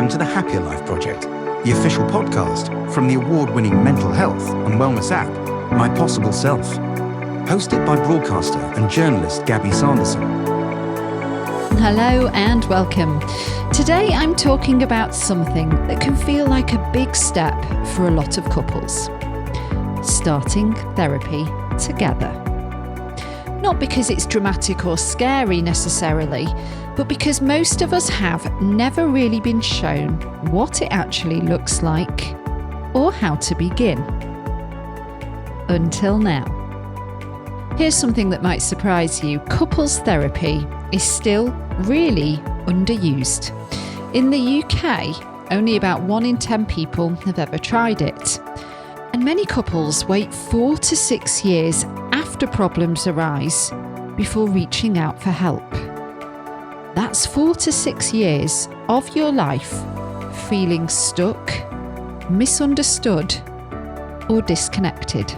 Welcome to the Happier Life Project, the official podcast from the award-winning mental health and wellness app, My Possible Self. Hosted by broadcaster and journalist Gabby Sanderson. Hello and welcome. Today I'm talking about something that can feel like a big step for a lot of couples. Starting therapy together. Not because it's dramatic or scary necessarily, but because most of us have never really been shown what it actually looks like or how to begin. Until now. Here's something that might surprise you. Couples therapy is still really underused. In the UK, only about 1 in 10 people have ever tried it. And many couples wait 4 to 6 years after problems arise before reaching out for help. That's 4 to 6 years of your life feeling stuck, misunderstood, or disconnected.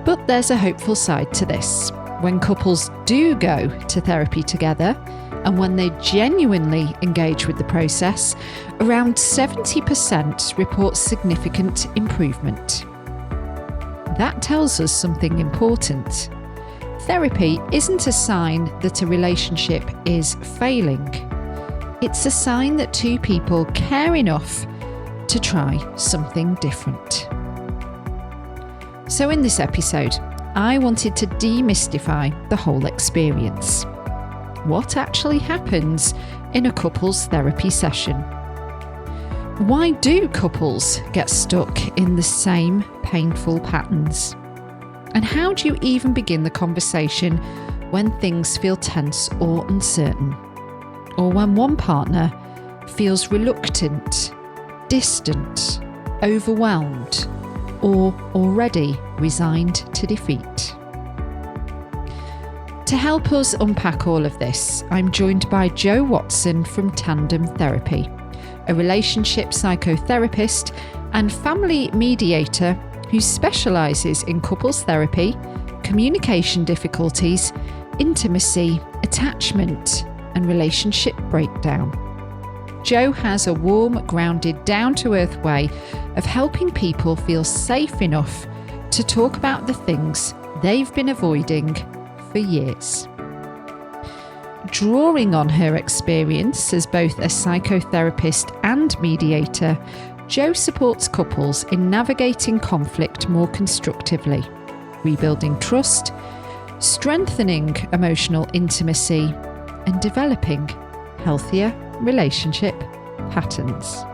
But there's a hopeful side to this. When couples do go to therapy together, and when they genuinely engage with the process, around 70% report significant improvement. That tells us something important. Therapy isn't a sign that a relationship is failing. It's a sign that two people care enough to try something different. So in this episode, I wanted to demystify the whole experience. What actually happens in a couples therapy session? Why do couples get stuck in the same painful patterns? And how do you even begin the conversation when things feel tense or uncertain? Or when one partner feels reluctant, distant, overwhelmed, or already resigned to defeat? To help us unpack all of this, I'm joined by Jo Watson from Tandem Therapy, a relationship psychotherapist and family mediator who specialises in couples therapy, communication difficulties, intimacy, attachment, and relationship breakdown. Jo has a warm, grounded, down-to-earth way of helping people feel safe enough to talk about the things they've been avoiding for years. Drawing on her experience as both a psychotherapist and mediator, Jo supports couples in navigating conflict more constructively, rebuilding trust, strengthening emotional intimacy, and developing healthier relationship patterns.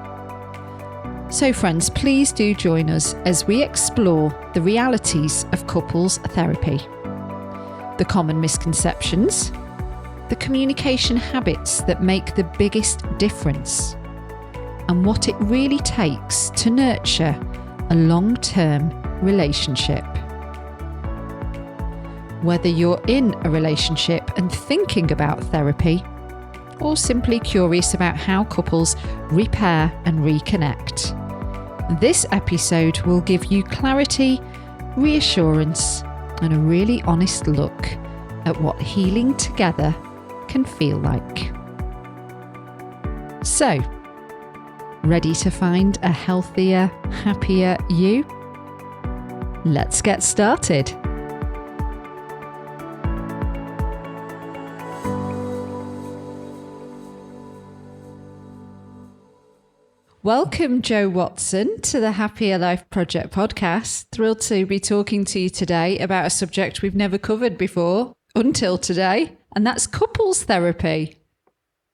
So friends, please do join us as we explore the realities of couples therapy, the common misconceptions, the communication habits that make the biggest difference, and what it really takes to nurture a long-term relationship. Whether you're in a relationship and thinking about therapy, or simply curious about how couples repair and reconnect, this episode will give you clarity, reassurance, and a really honest look at what healing together can feel like. So, ready to find a healthier, happier you? Let's get started. Welcome, Jo Watson, to the Happier Life Project podcast. Thrilled to be talking to you today about a subject we've never covered before until today, and that's couples therapy.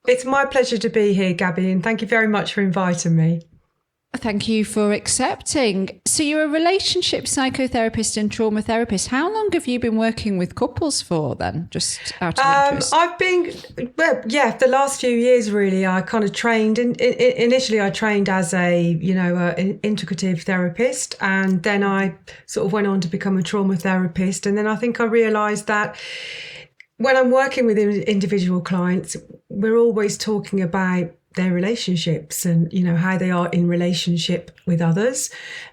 It's my pleasure to be here, Gabby, and thank you very much for inviting me. Thank you for accepting. So you're a relationship psychotherapist and trauma therapist. How long have you been working with couples for then, just out of interest? I've been, the last few years really. I kind of trained, initially I trained as an integrative therapist, and then I sort of went on to become a trauma therapist. And then I think I realised that when I'm working with individual clients, we're always talking about their relationships and, how they are in relationship with others.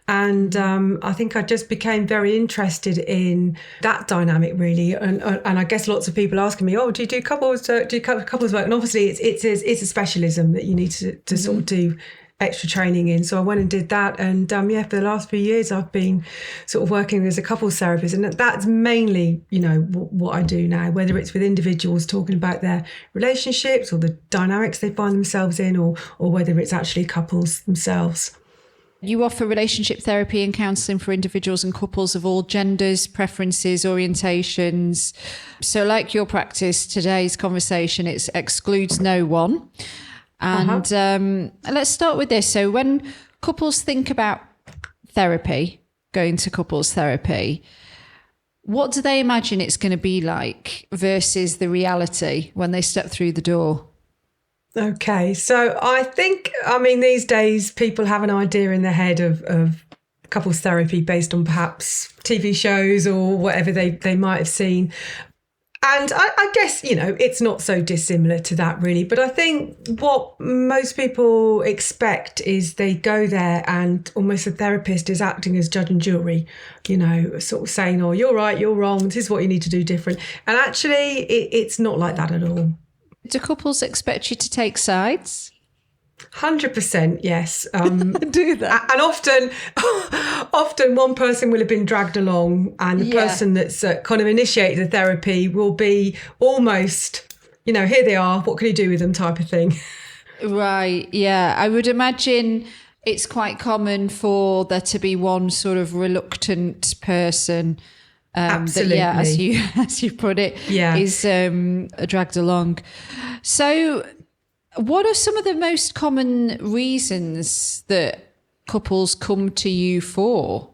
And I think I just became very interested in that dynamic, really. And I guess lots of people asking me, oh, do you do couples work? And obviously it's a specialism that you need to sort of do extra training in. So I went and did that. And for the last few years, I've been sort of working as a couples therapist. And that's mainly, what I do now, whether it's with individuals talking about their relationships or the dynamics they find themselves in, or whether it's actually couples themselves. You offer relationship therapy and counselling for individuals and couples of all genders, preferences, orientations. So like your practice, today's conversation, it excludes no one. And let's start with this. So when couples think about therapy, going to couples therapy, what do they imagine it's going to be like versus the reality when they step through the door? Okay, so I think, these days people have an idea in their head of couples therapy based on perhaps TV shows or whatever they might have seen. And I guess, it's not so dissimilar to that, really. But I think what most people expect is they go there and almost the therapist is acting as judge and jury, sort of saying, oh, you're right, you're wrong, this is what you need to do different. And actually, it's not like that at all. Do couples expect you to take sides? 100%, yes. Do that. And often one person will have been dragged along, and the person that's kind of initiated the therapy will be almost, here they are, what can you do with them type of thing. Right, yeah. I would imagine it's quite common for there to be one sort of reluctant person Absolutely. that, as you put it, is dragged along. So what are some of the most common reasons that couples come to you for?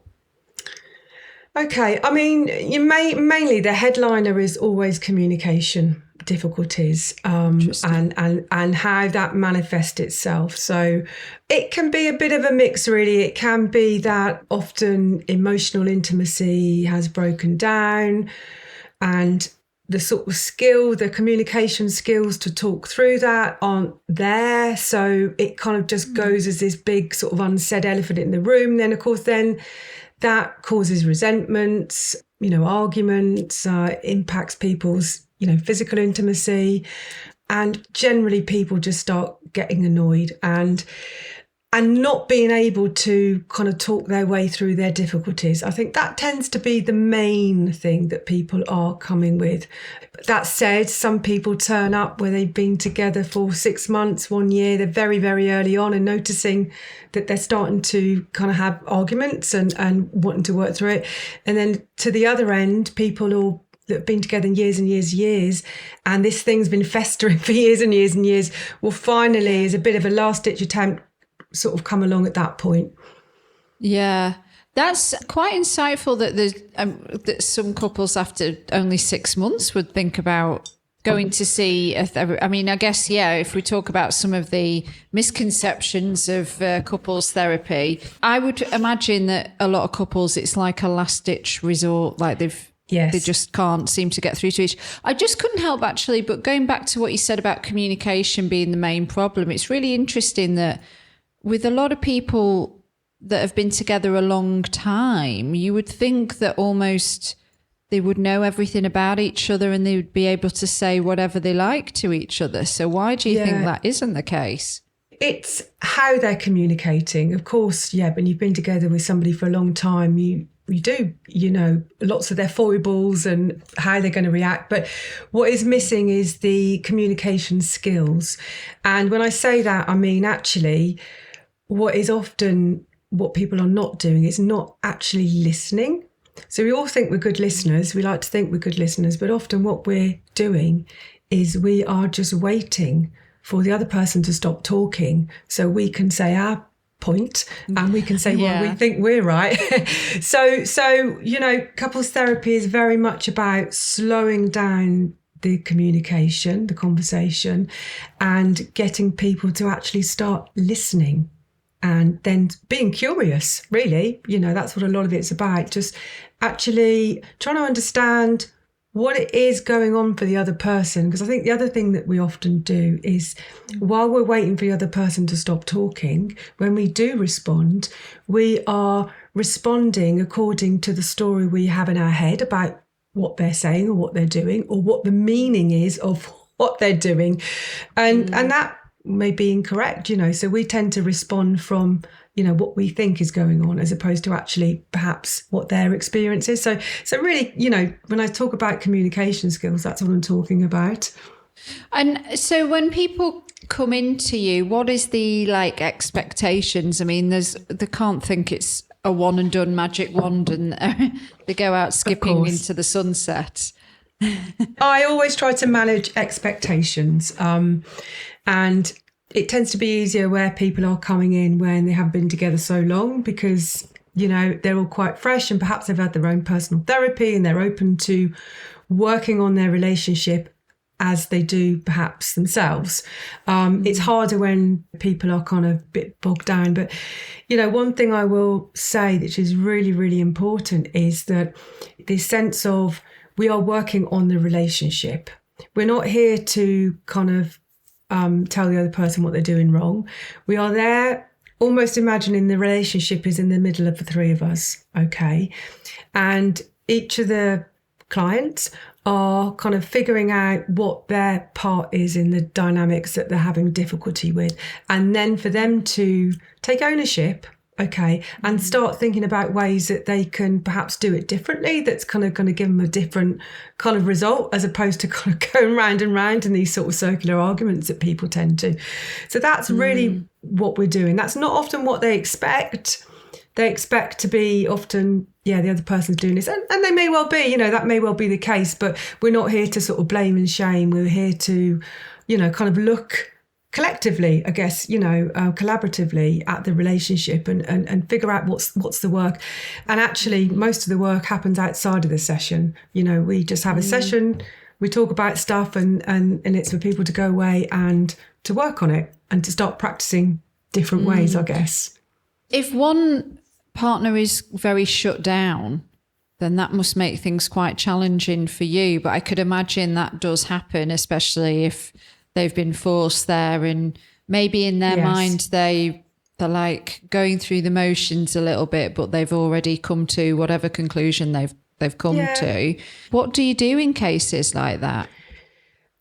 Okay, mainly the headliner is always communication difficulties and how that manifests itself. So it can be a bit of a mix, really. It can be that often emotional intimacy has broken down and the sort of the communication skills to talk through that aren't there. So it kind of just goes as this big sort of unsaid elephant in the room. Then, of course, that causes resentments, arguments, impacts people's, physical intimacy. And generally people just start getting annoyed and not being able to kind of talk their way through their difficulties. I think that tends to be the main thing that people are coming with. But that said, some people turn up where they've been together for 6 months, 1 year. They're very, very early on and noticing that they're starting to kind of have arguments and wanting to work through it. And then to the other end, people that have been together years and years and years, and this thing's been festering for years and years and years, will finally, as a bit of a last-ditch attempt, sort of come along at that point. Yeah, that's quite insightful that that some couples after only 6 months would think about going to see a therapist. I guess, if we talk about some of the misconceptions of couples therapy, I would imagine that a lot of couples, it's like a last-ditch resort, like they just can't seem to get through to each. I just couldn't help actually, but going back to what you said about communication being the main problem, it's really interesting that with a lot of people that have been together a long time, you would think that almost they would know everything about each other and they would be able to say whatever they like to each other. So why do you think that isn't the case? It's how they're communicating. Of course, when you've been together with somebody for a long time, you do, lots of their foibles and how they're going to react. But what is missing is the communication skills. And when I say that, I mean, actually, what people are not doing is not actually listening. So we all think we're good listeners. We like to think we're good listeners, but often what we're doing is we are just waiting for the other person to stop talking so we can say our point and we can say, well, we think we're right. So, couples therapy is very much about slowing down the communication, the conversation, and getting people to actually start listening. And then being curious, really, that's what a lot of it's about. Just actually trying to understand what it is going on for the other person. Because I think the other thing that we often do is while we're waiting for the other person to stop talking, when we do respond, we are responding according to the story we have in our head about what they're saying or what they're doing or what the meaning is of what they're doing. And that may be incorrect, so we tend to respond from what we think is going on as opposed to actually perhaps what their experience is. So really, when I talk about communication skills, that's what I'm talking about. And so when people come into you, what is the expectations? I mean, they can't think it's a one and done magic wand and they go out skipping into the sunset. I always try to manage expectations. And it tends to be easier where people are coming in when they haven't been together so long because, they're all quite fresh and perhaps they've had their own personal therapy and they're open to working on their relationship as they do perhaps themselves. It's harder when people are kind of a bit bogged down. But, one thing I will say, which is really, really important, is that this sense of we are working on the relationship. We're not here to kind of tell the other person what they're doing wrong. We are there almost imagining the relationship is in the middle of the three of us, okay? And each of the clients are kind of figuring out what their part is in the dynamics that they're having difficulty with. And then for them to take ownership, okay, and start thinking about ways that they can perhaps do it differently, that's kind of going to give them a different kind of result as opposed to kind of going round and round in these sort of circular arguments that people tend to. So that's really what we're doing. That's not often what they expect. They expect to be often, the other person's doing this. And they may well be, that may well be the case, but we're not here to sort of blame and shame. We're here to, kind of look collectively, I guess, collaboratively at the relationship and figure out what's the work. And actually, most of the work happens outside of the session. We just have a session, we talk about stuff and it's for people to go away and to work on it and to start practicing different ways, I guess. If one partner is very shut down, then that must make things quite challenging for you. But I could imagine that does happen, especially if they've been forced there and maybe in their mind they're like going through the motions a little bit, but they've already come to whatever conclusion they've come to. What do you do in cases like that?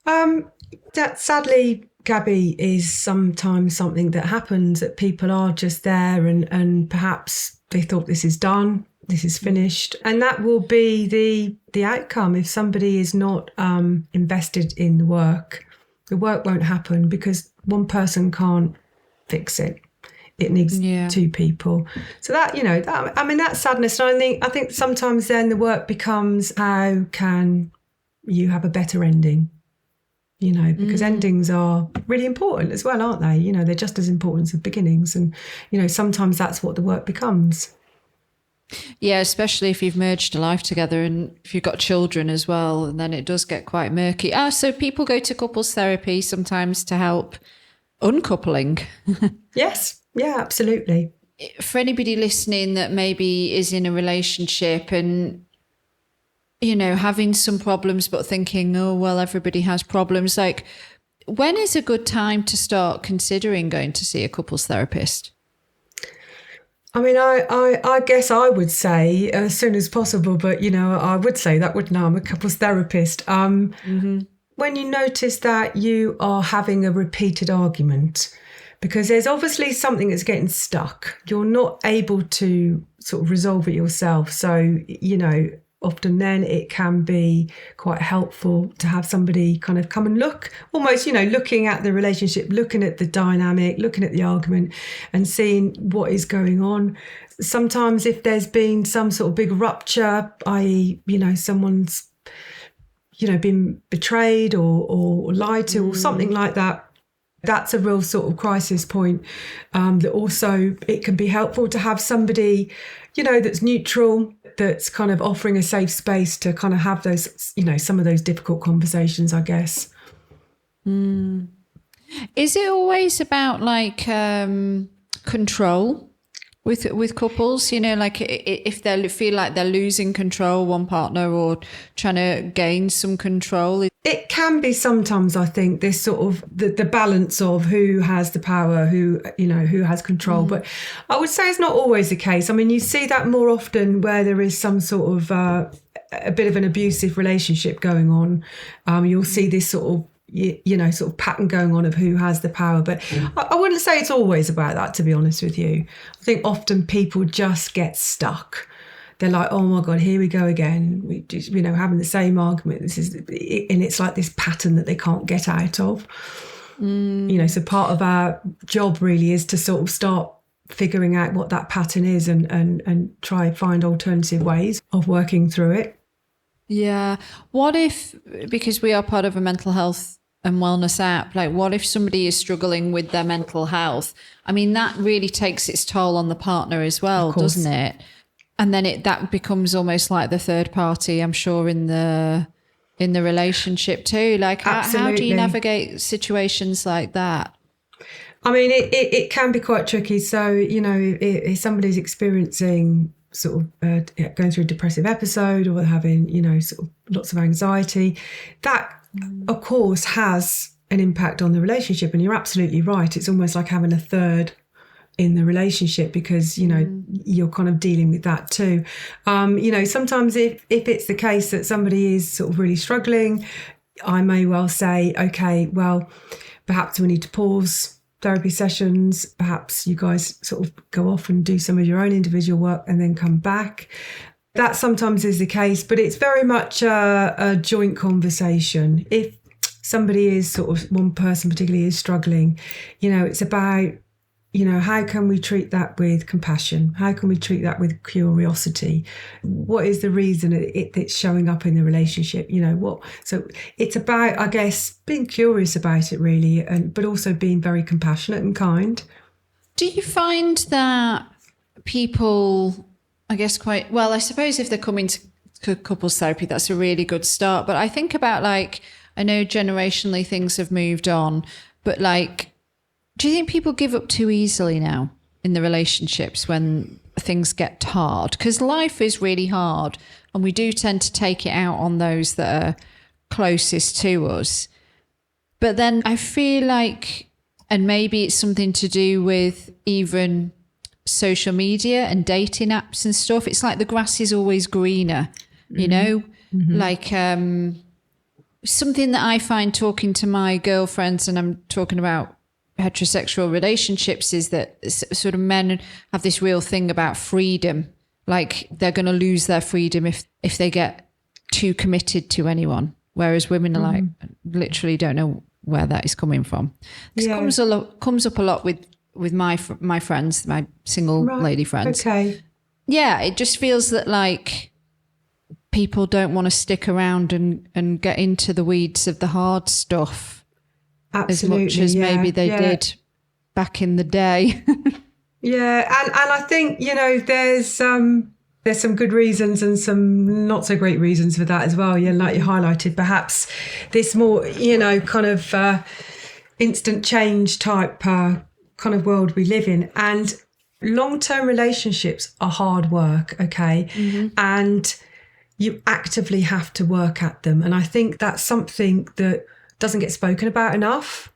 That sadly, Gabby, is sometimes something that happens, that people are just there and perhaps they thought this is done, this is finished. And that will be the outcome if somebody is not invested in the work. The work won't happen because one person can't fix it. It needs two people. So that, that's sadness. And I think sometimes then the work becomes, how can you have a better ending? Because endings are really important as well, aren't they? They're just as important as beginnings. And, sometimes that's what the work becomes. Yeah, especially if you've merged a life together and if you've got children as well, and then it does get quite murky. So people go to couples therapy sometimes to help uncoupling. Yes, yeah, absolutely. For anybody listening that maybe is in a relationship and, having some problems but thinking, oh, well, everybody has problems. When is a good time to start considering going to see a couples therapist? I mean, I guess I would say as soon as possible, but, I would say that, wouldn't I? I'm a couples therapist. When you notice that you are having a repeated argument, because there's obviously something that's getting stuck. You're not able to sort of resolve it yourself. So, often then it can be quite helpful to have somebody kind of come and look, almost, looking at the relationship, looking at the dynamic, looking at the argument and seeing what is going on. Sometimes if there's been some sort of big rupture, i.e., someone's, been betrayed or lied to or something like that, that's a real sort of crisis point. That also it can be helpful to have somebody, that's neutral, that's kind of offering a safe space to kind of have those, some of those difficult conversations, I guess. Is it always about control? with couples, like if they feel like they're losing control, one partner, or trying to gain some control? It can be sometimes, I think, this sort of the balance of who has the power, who has control. But I would say it's not always the case. I mean, you see that more often where there is some sort of a bit of an abusive relationship going on. You'll see this sort of sort of pattern going on of who has the power. But I wouldn't say it's always about that, to be honest with you. I think often people just get stuck. They're like, oh my God, here we go again. We just, having the same argument. And it's like this pattern that they can't get out of. So part of our job really is to sort of start figuring out what that pattern is and try and find alternative ways of working through it. Yeah. What if, because we are part of a mental health and wellness app, like what if somebody is struggling with their mental health? I mean, that really takes its toll on the partner as well, doesn't it? And then that becomes almost like the third party, I'm sure, in the relationship too. Like how do you navigate situations like that? I mean, it can be quite tricky. So, if somebody's experiencing sort of going through a depressive episode or having, sort of lots of anxiety, that of course has an impact on the relationship. And you're absolutely right. It's almost like having a third in the relationship because, you're kind of dealing with that too. Sometimes if it's the case that somebody is sort of really struggling, I may well say, okay, well, perhaps we need to pause therapy sessions. Perhaps you guys sort of go off and do some of your own individual work and then come back. That sometimes is the case, but it's very much a joint conversation. If somebody is sort of, one person particularly is struggling, it's about, how can we treat that with compassion? How can we treat that with curiosity? What is the reason it's showing up in the relationship? So it's about, I guess, being curious about it really, but also being very compassionate and kind. Do you find that people, I guess quite, well, I suppose if they're coming to couples therapy, that's a really good start. But I think about I know generationally things have moved on, but do you think people give up too easily now in the relationships when things get hard? Because life is really hard and we do tend to take it out on those that are closest to us. But then I feel like, and maybe it's something to do with even social media and dating apps and stuff, it's like the grass is always greener, something that I find talking to my girlfriends, and I'm talking about heterosexual relationships, is that sort of men have this real thing about freedom. Like they're going to lose their freedom if they get too committed to anyone. Whereas women are literally don't know where that is coming from. This comes up a lot with my friends, my single lady friends. Okay. Yeah, it just feels that people don't want to stick around and get into the weeds of the hard stuff. Absolutely, as much as maybe they did back in the day. Yeah, and I think, there's some good reasons and some not so great reasons for that as well. Yeah, like you highlighted, perhaps this more, kind of instant change type kind of world we live in. And long-term relationships are hard work, okay? Mm-hmm. And you actively have to work at them. And I think that's something that doesn't get spoken about enough.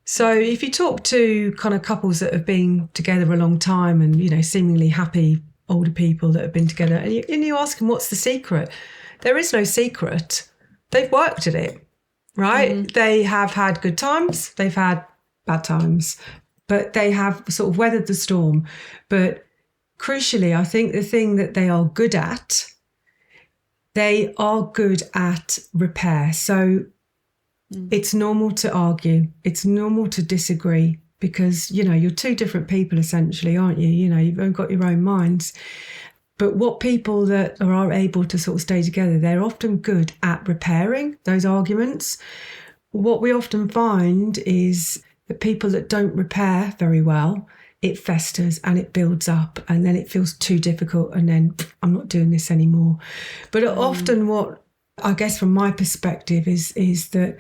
So if you talk to kind of couples that have been together a long time and, seemingly happy older people that have been together, and you ask them, what's the secret? There is no secret. They've worked at it, right? Mm. They have had good times. They've had bad times, but they have sort of weathered the storm. But crucially, I think the thing that they are good at repair. So it's normal to argue. It's normal to disagree because, you're two different people essentially, aren't you? You've both got your own minds. But what people that are able to sort of stay together, they're often good at repairing those arguments. What we often find is that people that don't repair very well, it festers and it builds up and then it feels too difficult and then I'm not doing this anymore. But often what I guess from my perspective is that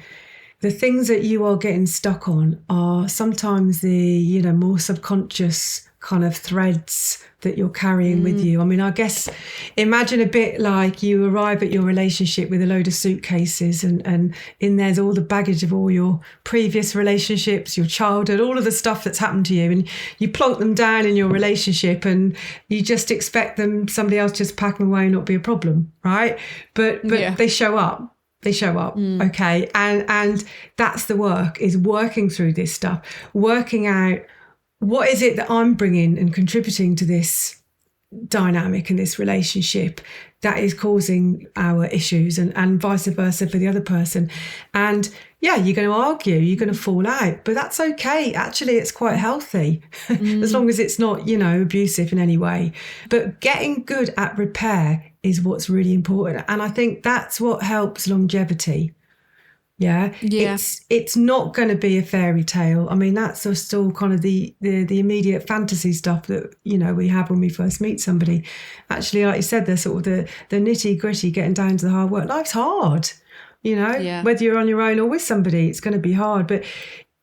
the things that you are getting stuck on are sometimes the, more subconscious kind of threads that you're carrying with you. I mean, I guess imagine a bit like you arrive at your relationship with a load of suitcases, and in there's all the baggage of all your previous relationships, your childhood, all of the stuff that's happened to you, and you plonk them down in your relationship and you just expect somebody else just pack them away and not be a problem, right? But they show up. Okay, and that's the work, is working through this stuff, working out what is it that I'm bringing and contributing to this dynamic and this relationship that is causing our issues, and vice versa for the other person. And yeah, you're going to argue, you're going to fall out, but that's okay. Actually, it's quite healthy as long as it's not, abusive in any way. But getting good at repair is what's really important. And I think that's what helps longevity. Yeah. It's not going to be a fairy tale. I mean, that's just all kind of the immediate fantasy stuff that, we have when we first meet somebody. Actually, like you said, the sort of the nitty gritty, getting down to the hard work. Life's hard, whether you're on your own or with somebody, it's going to be hard. But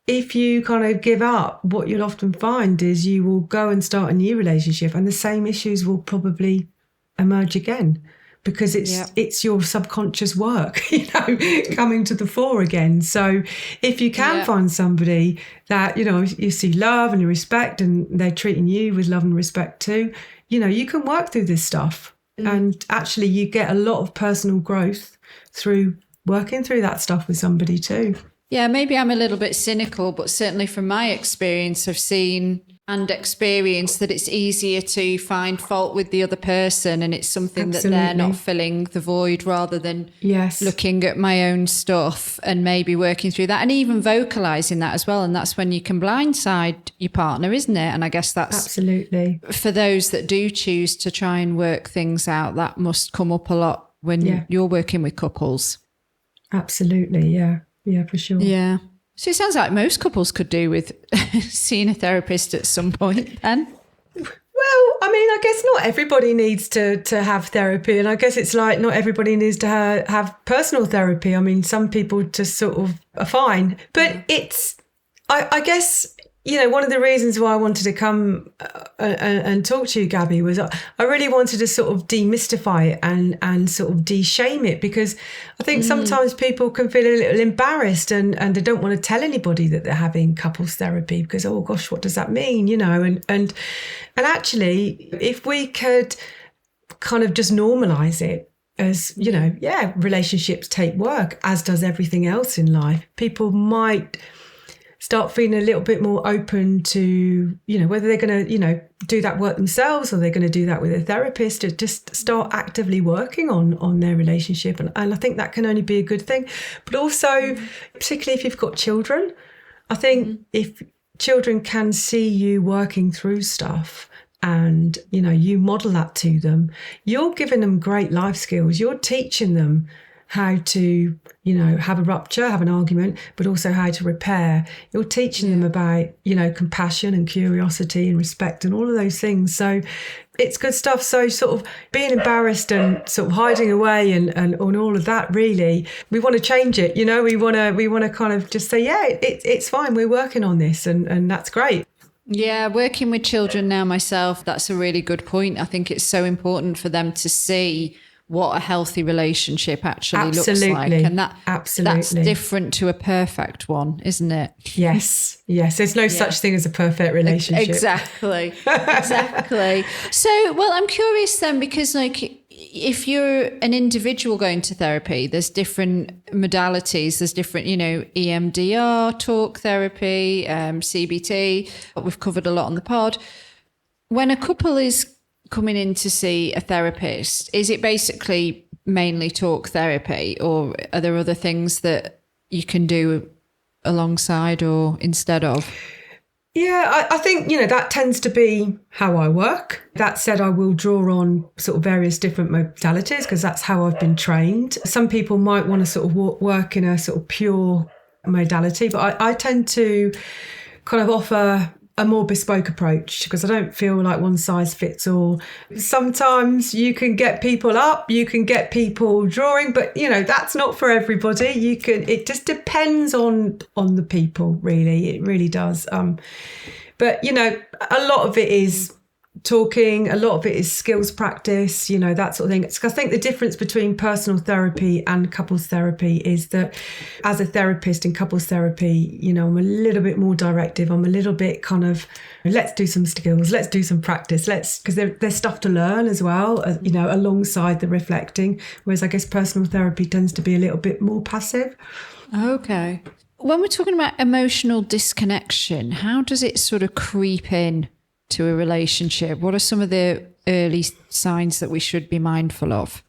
if you kind of give up, what you'll often find is you will go and start a new relationship and the same issues will probably emerge again. Because it's your subconscious work, coming to the fore again. So if you can find somebody that, you see love and you respect, and they're treating you with love and respect too, you can work through this stuff. And actually you get a lot of personal growth through working through that stuff with somebody too. Yeah, maybe I'm a little bit cynical, but certainly from my experience, I've seen and experienced that it's easier to find fault with the other person, and it's something that they're not filling the void, rather than looking at my own stuff and maybe working through that and even vocalizing that as well. And that's when you can blindside your partner, isn't it? And I guess that's absolutely for those that do choose to try and work things out, that must come up a lot when you're working with couples. Absolutely. Yeah, for sure. Yeah. So it sounds like most couples could do with seeing a therapist at some point then. Well, I mean, I guess not everybody needs to have therapy. And I guess it's like not everybody needs to have personal therapy. I mean, some people just sort of are fine. But it's, I guess, one of the reasons why I wanted to come and talk to you, Gabby, was I really wanted to sort of demystify it and sort of de-shame it, because I think sometimes people can feel a little embarrassed and they don't want to tell anybody that they're having couples therapy because, oh gosh, what does that mean? And actually, if we could kind of just normalize it as, relationships take work, as does everything else in life, people might start feeling a little bit more open to, whether they're going to, do that work themselves or they're going to do that with a therapist, to just start actively working on their relationship. And I think that can only be a good thing. But also, particularly if you've got children, I think if children can see you working through stuff and, you model that to them, you're giving them great life skills. You're teaching them how to, have a rupture, have an argument, but also how to repair. You're teaching them about, compassion and curiosity and respect and all of those things. So it's good stuff. So sort of being embarrassed and sort of hiding away and all of that, really, we want to change it. We want to kind of just say, it's fine. We're working on this and that's great. Yeah, working with children now myself, that's a really good point. I think it's so important for them to see what a healthy relationship actually looks like. And that's different to a perfect one, isn't it? Yes. There's no such thing as a perfect relationship. Exactly. So, well, I'm curious then, because if you're an individual going to therapy, there's different modalities. There's different, EMDR, talk therapy, CBT, what we've covered a lot on the pod. When a couple is coming in to see a therapist, is it basically mainly talk therapy, or are there other things that you can do alongside or instead of? Yeah, I think, that tends to be how I work. That said, I will draw on sort of various different modalities because that's how I've been trained. Some people might want to sort of work in a sort of pure modality, but I tend to kind of offer a more bespoke approach, because I don't feel like one size fits all. Sometimes you can get people up, you can get people drawing, but that's not for everybody. It just depends on the people, really. It really does. But a lot of it is talking, a lot of it is skills practice, that sort of thing. I think the difference between personal therapy and couples therapy is that as a therapist in couples therapy, I'm a little bit more directive. I'm a little bit kind of, let's do some skills, let's do some practice, because there's stuff to learn as well, alongside the reflecting. Whereas I guess personal therapy tends to be a little bit more passive. Okay. When we're talking about emotional disconnection, how does it sort of creep in to a relationship? What are some of the early signs that we should be mindful of?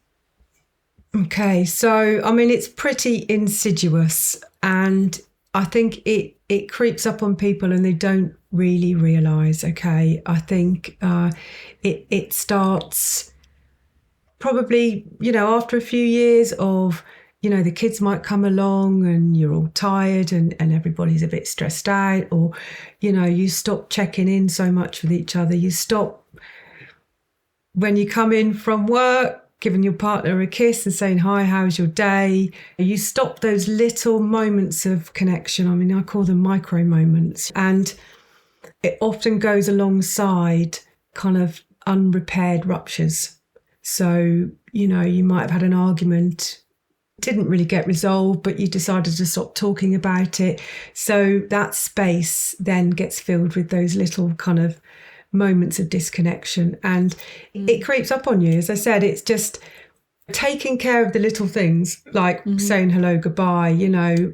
Okay, so it's pretty insidious, and I think it creeps up on people and they don't really realise. Okay, I think it starts probably after a few years of the kids might come along and you're all tired and everybody's a bit stressed out, or, you stop checking in so much with each other. You stop, when you come in from work, giving your partner a kiss and saying, hi, how's your day? You stop those little moments of connection. I call them micro moments. And it often goes alongside kind of unrepaired ruptures. So, you might have had an argument, didn't really get resolved, but you decided to stop talking about it. So that space then gets filled with those little kind of moments of disconnection, and it creeps up on you. As I said, it's just taking care of the little things, like saying hello, goodbye,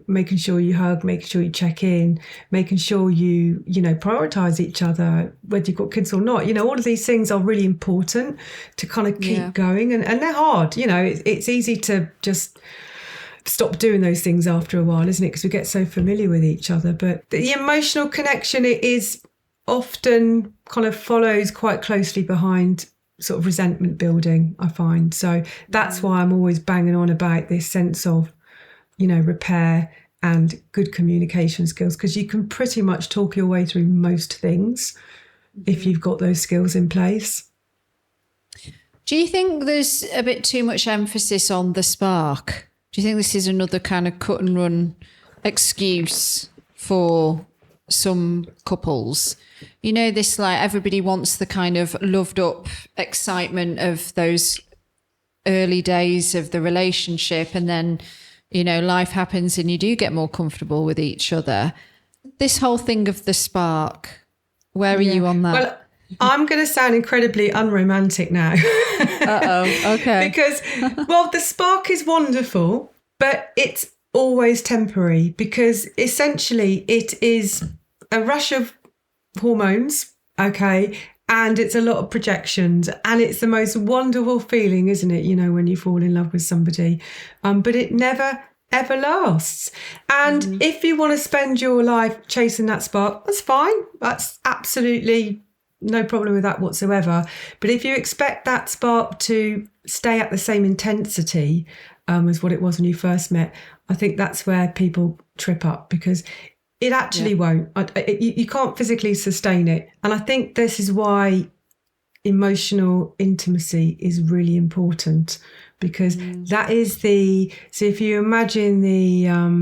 making sure you hug, making sure you check in, making sure you prioritize each other, whether you've got kids or not. All of these things are really important to kind of keep going, and they're hard. It's easy to just stop doing those things after a while, isn't it? Because we get so familiar with each other. But the emotional connection, it is often kind of follows quite closely behind sort of resentment building, I find. So that's why I'm always banging on about this sense of, repair and good communication skills, because you can pretty much talk your way through most things if you've got those skills in place. Do you think there's a bit too much emphasis on the spark? Do you think this is another kind of cut and run excuse for some couples? This, like, everybody wants the kind of loved up excitement of those early days of the relationship, and then life happens and you do get more comfortable with each other. This whole thing of the spark, where are you on that? Well, I'm going to sound incredibly unromantic now. Okay. Because, the spark is wonderful, but it's always temporary, because essentially it is a rush of hormones, okay, and it's a lot of projections, and it's the most wonderful feeling, isn't it, when you fall in love with somebody, but it never ever lasts. And if you want to spend your life chasing that spark, that's fine, that's absolutely no problem with that whatsoever. But if you expect that spark to stay at the same intensity as what it was when you first met, I think that's where people trip up, because it actually won't. You can't physically sustain it. And I think this is why emotional intimacy is really important, because that is so if you imagine a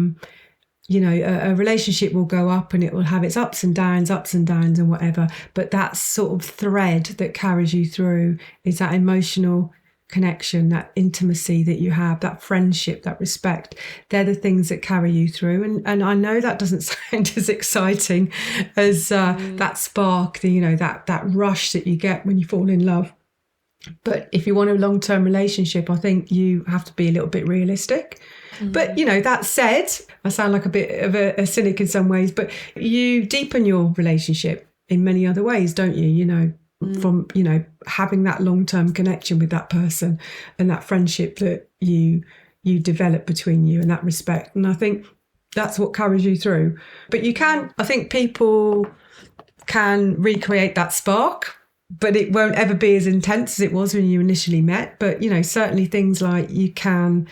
relationship will go up and it will have its ups and downs and whatever. But that sort of thread that carries you through is that emotional connection, that intimacy that you have, that friendship, that respect. They're the things that carry you through. And I know that doesn't sound as exciting as that spark, that rush that you get when you fall in love. But if you want a long-term relationship, I think you have to be a little bit realistic. But, that said, I sound like a bit of a cynic in some ways, but you deepen your relationship in many other ways, don't you? From, having that long-term connection with that person and that friendship that you develop between you, and that respect. And I think that's what carries you through. But I think people can recreate that spark, but it won't ever be as intense as it was when you initially met. But, certainly things like you can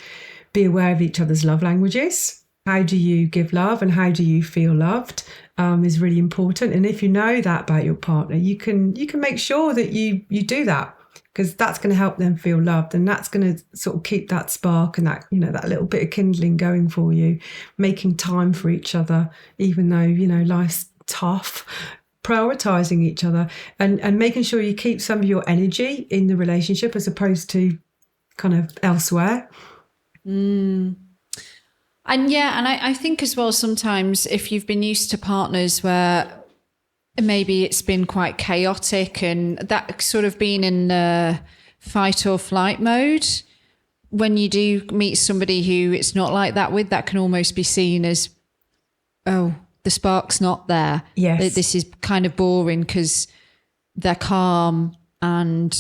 be aware of each other's love languages. how do you give love and how do you feel loved is really important. And if you know that about your partner, you can make sure that you do that, because that's going to help them feel loved, and that's going to sort of keep that spark and that, that little bit of kindling going for you, making time for each other, even though, life's tough, prioritizing each other and making sure you keep some of your energy in the relationship as opposed to kind of elsewhere. And I think as well, sometimes if you've been used to partners where maybe it's been quite chaotic and that sort of being in fight or flight mode, when you do meet somebody who it's not like that with, that can almost be seen as, oh, the spark's not there. Yes. This is kind of boring because they're calm and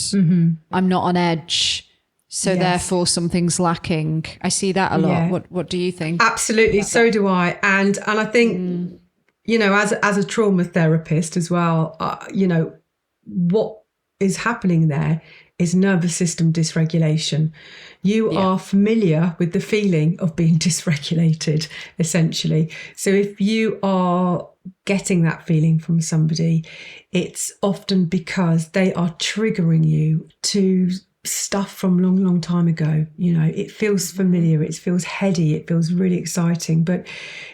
I'm not on edge. So therefore something's lacking. I see that a lot. Yeah. What do you think? Absolutely. So do I. And I think, as a trauma therapist as well, what is happening there is nervous system dysregulation. You are familiar with the feeling of being dysregulated, essentially. So if you are getting that feeling from somebody, it's often because they are triggering you to stuff from long time ago. It feels familiar, it feels heady, it feels really exciting, but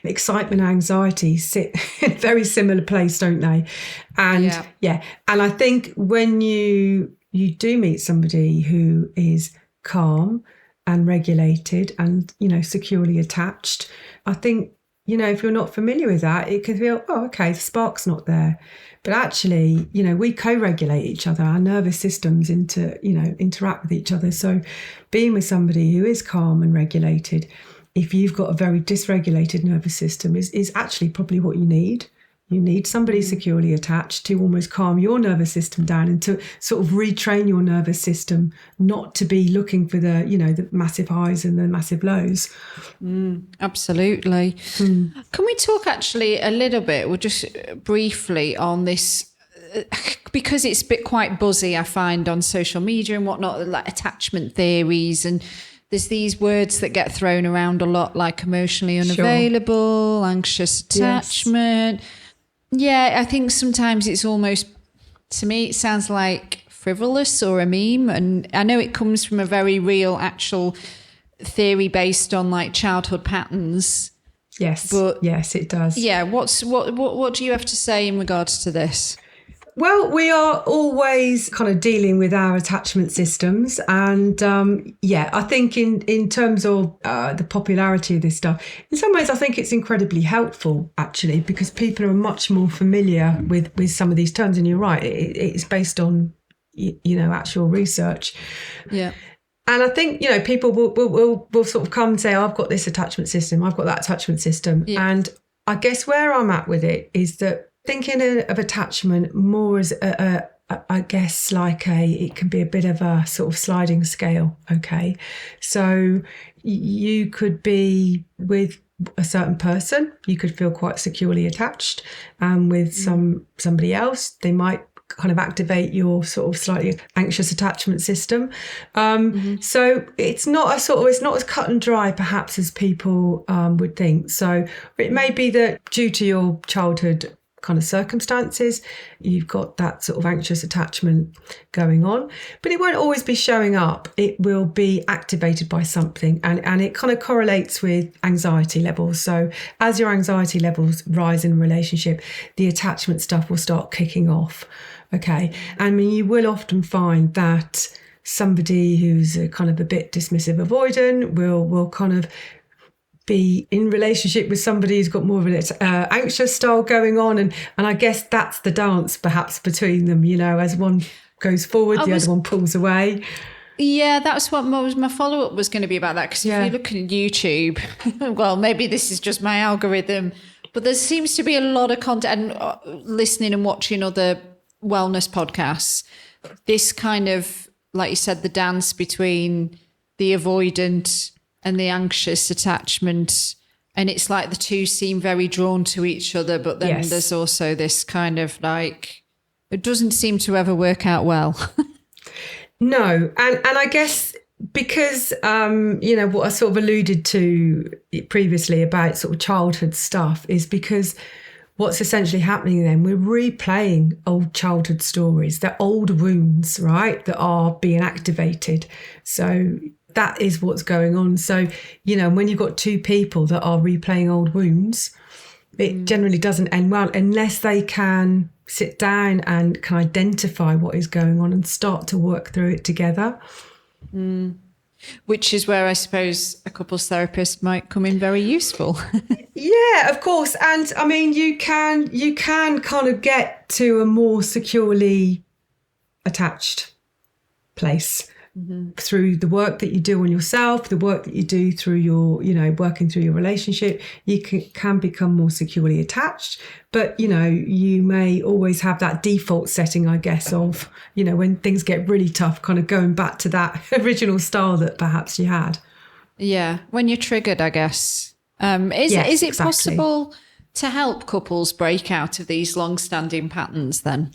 excitement and anxiety sit in a very similar place, don't they? And and I think when you do meet somebody who is calm and regulated and securely attached, I think if you're not familiar with that, it can feel, oh, okay, the spark's not there. But actually, we co-regulate each other. Our nervous systems interact with each other. So being with somebody who is calm and regulated, if you've got a very dysregulated nervous system, is actually probably what you need. You need somebody securely attached to almost calm your nervous system down and to sort of retrain your nervous system not to be looking for the massive highs and the massive lows. Absolutely. Can we talk actually a little bit, or just briefly on this, because it's quite buzzy, I find, on social media and whatnot, like attachment theories, and there's these words that get thrown around a lot, like emotionally unavailable, anxious attachment. Yes. Yeah, I think sometimes it's almost, to me, it sounds like frivolous or a meme. And I know it comes from a very real, actual theory based on like childhood patterns. Yes, but yes, it does. Yeah, what do you have to say in regards to this? Well, we are always kind of dealing with our attachment systems. And I think in terms of the popularity of this stuff, in some ways, I think it's incredibly helpful, actually, because people are much more familiar with some of these terms. And you're right, it's based on, actual research. Yeah. And I think, people will sort of come and say, oh, I've got this attachment system, I've got that attachment system. Yeah. And I guess where I'm at with it is that thinking of attachment more as I guess it can be a bit of a sort of sliding scale. Okay. So you could be with a certain person, you could feel quite securely attached, and with somebody else, they might kind of activate your sort of slightly anxious attachment system. So it's not as cut and dry perhaps as people would think. So it may be that due to your childhood kind of circumstances, you've got that sort of anxious attachment going on, but it won't always be showing up. It will be activated by something, and it kind of correlates with anxiety levels. So as your anxiety levels rise in a relationship, the attachment stuff will start kicking off. Okay. I mean, you will often find that somebody who's kind of a bit dismissive, avoidant will kind of be in relationship with somebody who's got more of an anxious style going on, and I guess that's the dance perhaps between them, as one goes forward, the other one pulls away. Yeah, that's what my follow-up was going to be about that, because if you look at YouTube, well, maybe this is just my algorithm, but there seems to be a lot of content, and listening and watching other wellness podcasts, this kind of, like you said, the dance between the avoidant and the anxious attachment, and it's like the two seem very drawn to each other, but then there's also this kind of like, it doesn't seem to ever work out well. No, and I guess Because, what I sort of alluded to previously about sort of childhood stuff is because what's essentially happening then, we're replaying old childhood stories. They're old wounds, right, that are being activated. So that is what's going on. So, when you've got two people that are replaying old wounds, it generally doesn't end well unless they can sit down and can identify what is going on and start to work through it together. Which is where I suppose a couples therapist might come in very useful. Yeah, of course. And I mean, you can kind of get to a more securely attached place through the work that you do on yourself, the work that you do through your, working through your relationship. You can become more securely attached, but, you may always have that default setting, I guess, of, when things get really tough, kind of going back to that original style that perhaps you had. Yeah, when you're triggered, I guess. Is it possible to help couples break out of these long-standing patterns then?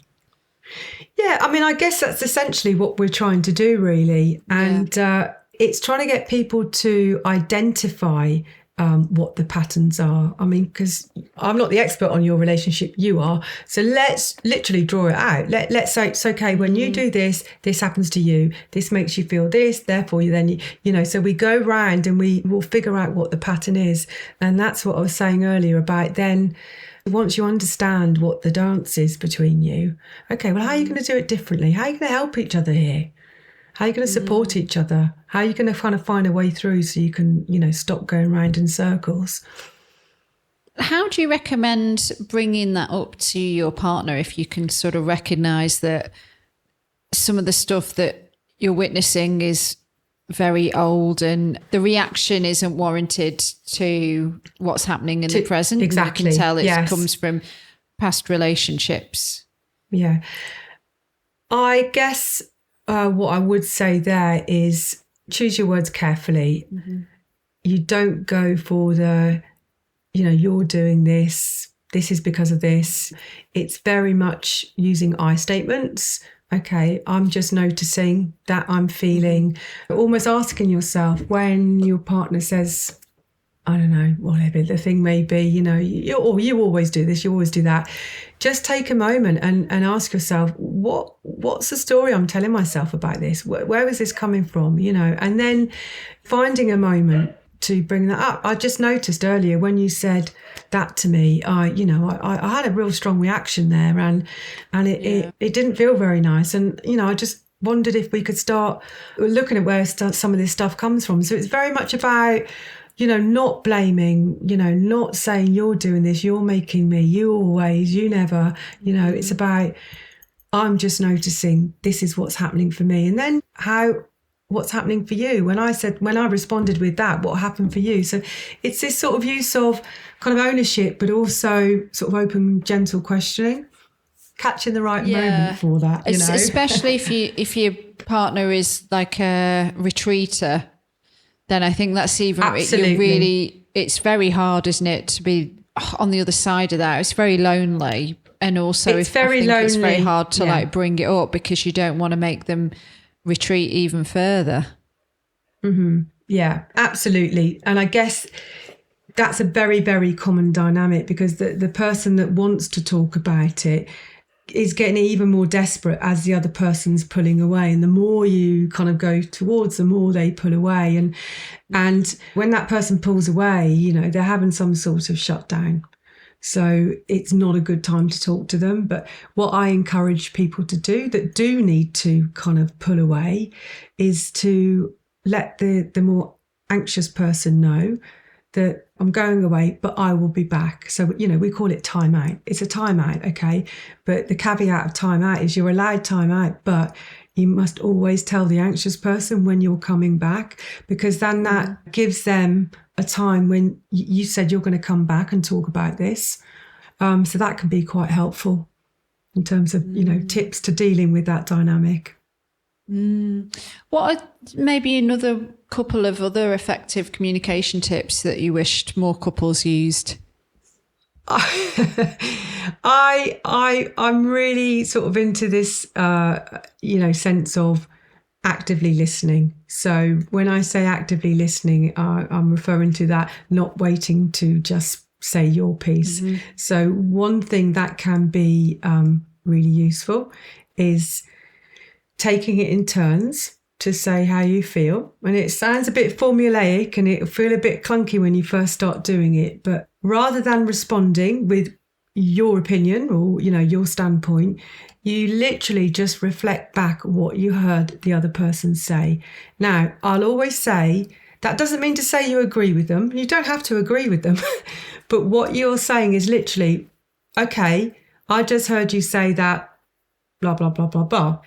Yeah, I mean, I guess that's essentially what we're trying to do, really. And it's trying to get people to identify what the patterns are. I mean, because I'm not the expert on your relationship, you are. So let's literally draw it out. Let's say it's okay, when you do this, this happens to you. This makes you feel this, therefore so we go round and we will figure out what the pattern is. And that's what I was saying earlier about then, once you understand what the dance is between you, okay, well, how are you going to do it differently? How are you going to help each other here? How are you going to support each other? How are you going to kind of find a way through so you can, stop going round in circles? How do you recommend bringing that up to your partner if you can sort of recognise that some of the stuff that you're witnessing is very old and the reaction isn't warranted to what's happening in the present? Exactly. You can tell it comes from past relationships. Yeah. I guess what I would say there is choose your words carefully. You don't go for the, you're doing this is because of this. It's very much using I statements. Okay, I'm just noticing that I'm feeling, almost asking yourself when your partner says, I don't know, whatever the thing may be, you always do this, you always do that. Just take a moment and ask yourself, what's the story I'm telling myself about this? Where is this coming from? And then finding a moment to bring that up. I just noticed earlier when you said that to me, I had a real strong reaction there and it didn't feel very nice. And, I just wondered if we could start looking at where some of this stuff comes from. So it's very much about, not blaming, not saying you're doing this, you're making me, you always, you never, it's about, I'm just noticing this is what's happening for me. And then what's happening for you? When I responded with that, what happened for you? So it's this sort of use of kind of ownership, but also sort of open, gentle questioning, catching the right moment for that, Especially if your partner is like a retreater, then I think that's even Absolutely. It's very hard, isn't it, to be on the other side of that? It's very lonely. And also it's very lonely. It's very hard to bring it up because you don't want to make them retreat even further. Yeah, absolutely. And I guess that's a very, very common dynamic because the person that wants to talk about it is getting even more desperate as the other person's pulling away. And the more you kind of go towards, the more they pull away. And when that person pulls away, they're having some sort of shutdown. So it's not a good time to talk to them. But what I encourage people to do that do need to kind of pull away is to let the more anxious person know that I'm going away, but I will be back. So, we call it time out. It's a time out, okay? But the caveat of time out is you're allowed time out, but you must always tell the anxious person when you're coming back, because then that gives them a time when you said you're going to come back and talk about this. So that can be quite helpful in terms of, tips to dealing with that dynamic. What are maybe another couple of other effective communication tips that you wished more couples used? I'm really sort of into this, sense of actively listening. So when I say actively listening, I'm referring to that, not waiting to just say your piece. So one thing that can be really useful is taking it in turns to say how you feel. And it sounds a bit formulaic and it'll feel a bit clunky when you first start doing it. But rather than responding with your opinion or, your standpoint, you literally just reflect back what you heard the other person say. Now, I'll always say, that doesn't mean to say you agree with them. You don't have to agree with them. But what you're saying is literally, okay, I just heard you say that, blah, blah, blah, blah, blah.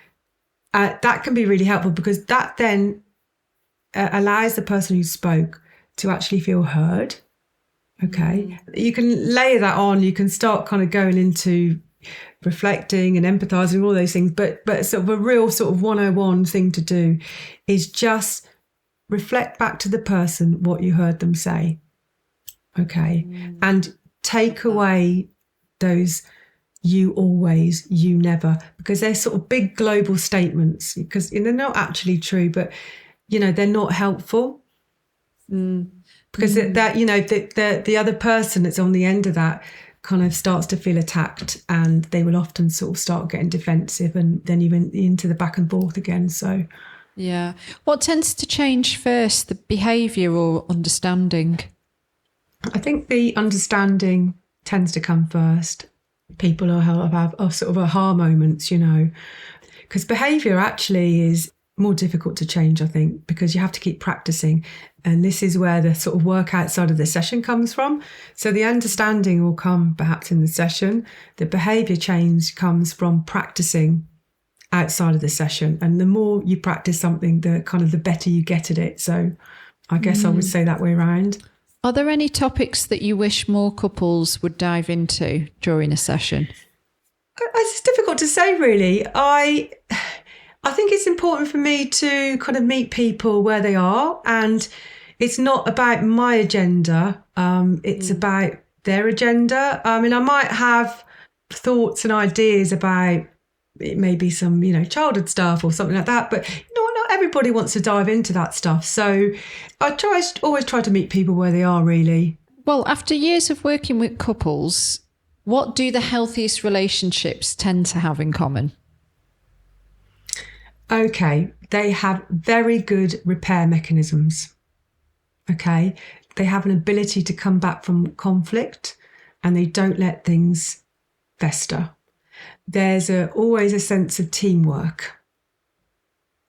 That can be really helpful because that then allows the person who spoke to actually feel heard. Okay. You can layer that on. You can start kind of going into reflecting and empathizing, all those things. But sort of a real sort of 101 thing to do is just reflect back to the person what you heard them say. Okay. And take away those you always, you never, because they're sort of big global statements because they're not actually true, but, they're not helpful. Because the other person that's on the end of that kind of starts to feel attacked and they will often sort of start getting defensive and then even into the back and forth again. So, yeah. What tends to change first, the behaviour or understanding? I think the understanding tends to come first. People have sort of aha moments, because behaviour actually is more difficult to change, I think, because you have to keep practicing. And this is where the sort of work outside of the session comes from. So the understanding will come perhaps in the session. The behaviour change comes from practicing outside of the session. And the more you practice something, the better you get at it. So I guess I would say that way around. Are there any topics that you wish more couples would dive into during a session? It's difficult to say, really. I think it's important for me to kind of meet people where they are, and it's not about my agenda. It's about their agenda. I mean, I might have thoughts and ideas about it, maybe some, childhood stuff or something like that, but not everybody wants to dive into that stuff. So I always try to meet people where they are, really. Well, after years of working with couples, what do the healthiest relationships tend to have in common? Okay, they have very good repair mechanisms. Okay, they have an ability to come back from conflict and they don't let things fester. There's always a sense of teamwork.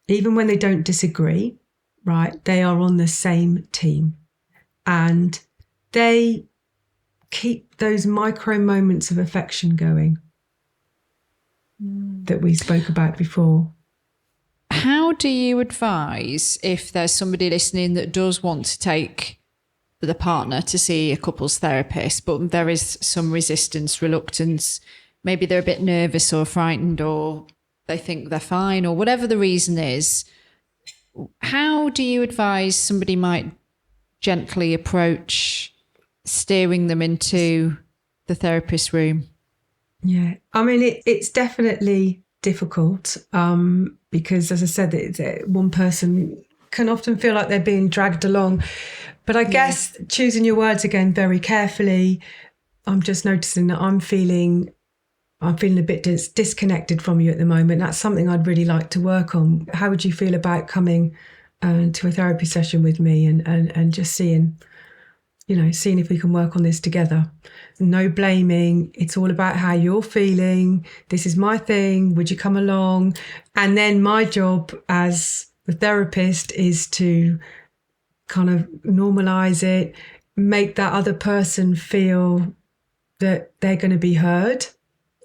Even when they don't disagree, right, they are on the same team. And they keep those micro moments of affection going that we spoke about before. How do you advise if there's somebody listening that does want to take the partner to see a couples therapist, but there is some resistance, reluctance, maybe they're a bit nervous or frightened or they think they're fine or whatever the reason is? How do you advise somebody might gently approach steering them into the therapist room? Yeah, I mean, it's definitely difficult because, as I said, one person can often feel like they're being dragged along. But I guess choosing your words again very carefully, I'm just noticing that I'm feeling a bit disconnected from you at the moment. That's something I'd really like to work on. How would you feel about coming to a therapy session with me and just seeing if we can work on this together? No blaming. It's all about how you're feeling. This is my thing. Would you come along? And then my job as the therapist is to kind of normalize it, make that other person feel that they're going to be heard.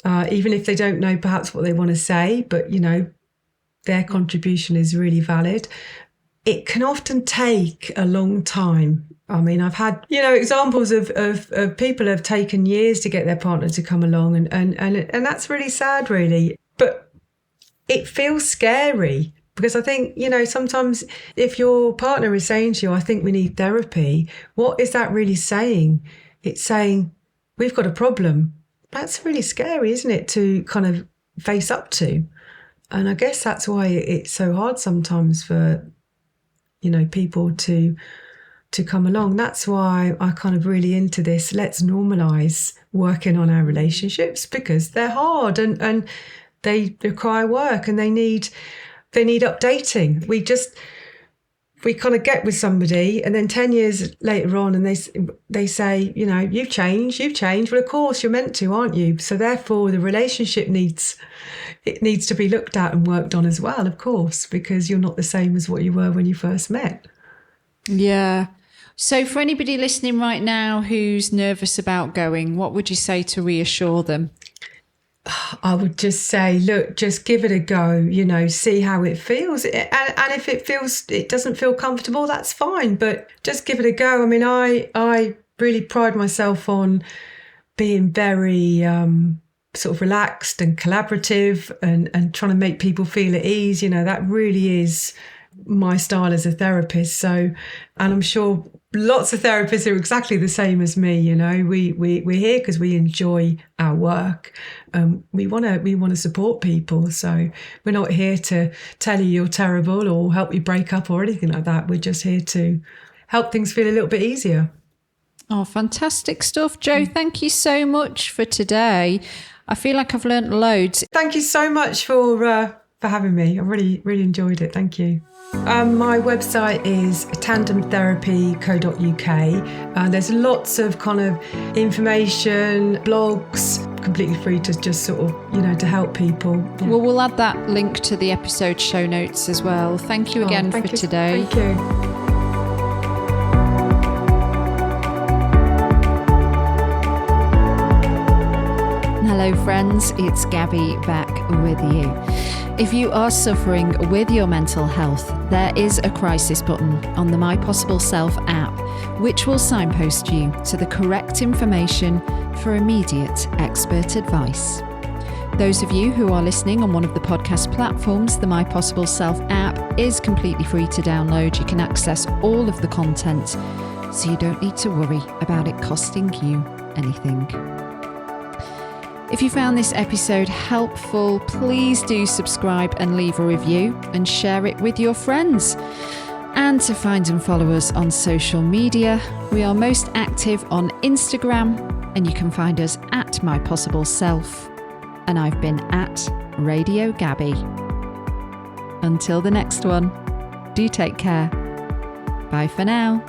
Even if they don't know perhaps what they want to say, but, their contribution is really valid. It can often take a long time. I mean, I've had, examples of people have taken years to get their partner to come along and that's really sad, really. But it feels scary because I think, sometimes if your partner is saying to you, I think we need therapy, what is that really saying? It's saying, we've got a problem. That's really scary, isn't it, to kind of face up to? I guess that's why it's so hard sometimes for, people to come along. That's why I kind of really into this. Let's normalize working on our relationships, because they're hard and they require work and they need updating. We kind of get with somebody and then 10 years later on and they say, you've changed. Well, of course you're meant to, aren't you? So therefore the relationship needs to be looked at and worked on as well, of course, because you're not the same as what you were when you first met. Yeah. So for anybody listening right now who's nervous about going, what would you say to reassure them? I would just say, look, just give it a go, see how it feels. And if it doesn't feel comfortable, that's fine, but just give it a go. I mean, I really pride myself on being very sort of relaxed and collaborative and trying to make people feel at ease. That really is my style as a therapist. So, and I'm sure lots of therapists are exactly the same as me. We're here because we enjoy our work. We want to support people. So we're not here to tell you you're terrible or help you break up or anything like that. We're just here to help things feel a little bit easier. Oh, fantastic stuff, Jo. Thank you so much for today. I feel like I've learnt loads. Thank you so much for having me. I really, really enjoyed it. Thank you. My website is tandemtherapy.co.uk. There's lots of kind of information, blogs, completely free to just sort of, to help people. Yeah. Well, we'll add that link to the episode show notes as well. Thank you again for today. Thank you. Hello friends, it's Gabby back with you. If you are suffering with your mental health, there is a crisis button on the My Possible Self app, which will signpost you to the correct information for immediate expert advice. Those of you who are listening on one of the podcast platforms, the My Possible Self app is completely free to download. You can access all of the content, so you don't need to worry about it costing you anything. If you found this episode helpful, please do subscribe and leave a review and share it with your friends. And to find and follow us on social media, we are most active on Instagram, and you can find us at My Possible Self. And I've been at Radio Gabby. Until the next one, do take care. Bye for now.